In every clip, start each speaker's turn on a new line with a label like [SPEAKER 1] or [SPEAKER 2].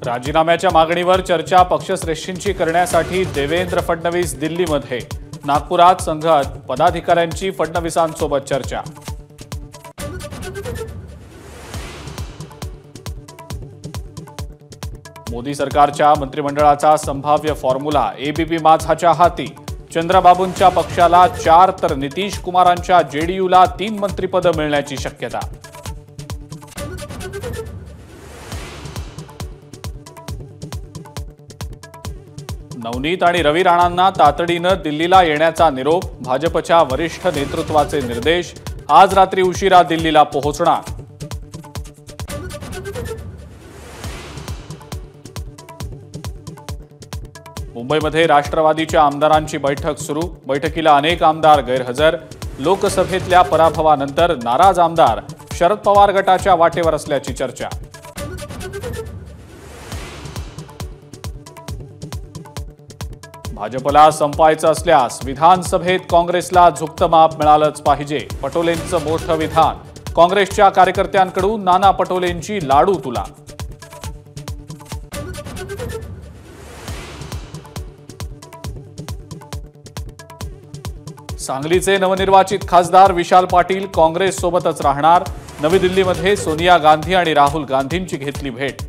[SPEAKER 1] राजीनाम्याच्या मागणीवर चर्चा पक्षश्रेष्ठींची करण्यासाठी देवेंद्र फडणवीस दिल्लीमध्ये। नागपुरात संघ पदाधिकाऱ्यांची फडणवीसांसोबत चर्चा। मोदी सरकारच्या मंत्रिमंडळाचा संभाव्य फॉर्म्युला एबीपी माझाच्या हाती। चंद्रबाबूंच्या पक्षाला 4 तर नितीश कुमारांच्या जेडीयूला 3 मंत्रिपद मिळण्याची शक्यता। नवनीत आणि रवी राणांना तातडीनं दिल्लीला येण्याचा निरोप। भाजपच्या वरिष्ठ नेतृत्वाचे निर्देश। आज रात्री उशिरा दिल्लीला पोहोचणार। मुंबईमध्ये राष्ट्रवादीच्या आमदारांची बैठक सुरू। बैठकीला अनेक आमदार गैरहजर। लोकसभेतल्या पराभवानंतर नाराज आमदार शरद पवार गटाच्या वाटेवर असल्याची चर्चा। भाजपला संपायचं असल्यास विधानसभेत काँग्रेसला झुकतं माप मिळालंच पाहिजे। पटोलेंचं मोठं विधान। काँग्रेसच्या कार्यकर्त्यांकडून नाना पटोलेंची लाडू तुला। सांगलीचे नवनिर्वाचित खासदार विशाल पाटील काँग्रेस सोबतच राहणार। नवी दिल्लीमध्ये सोनिया गांधी आणि राहुल गांधींची घेतली भेट।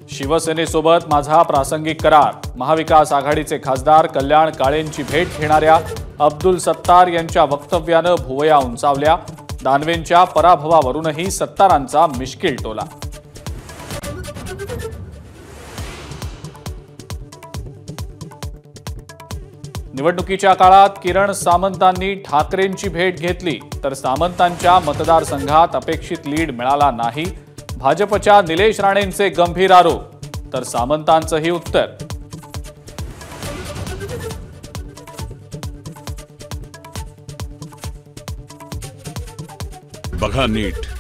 [SPEAKER 1] शिवसेनेसोबत माझा प्रासंगिक करार। महाविकास आघाडीचे खासदार कल्याण काळेंची भेट घेणाऱ्या अब्दुल सत्तार यांच्या वक्तव्यानं भुवया उंचावल्या। दानवेंच्या पराभवावरूनही सत्तारांचा मिश्किल टोला। निवडणुकीच्या काळात किरण सामंतांनी ठाकरेंची भेट घेतली, तर सामंतांच्या मतदारसंघात अपेक्षित लीड मिळाला नाही। भाजपच्या निलेश राणेंचे गंभीर आरोप, तर सामंतांचंही उत्तर।
[SPEAKER 2] बघा नीट।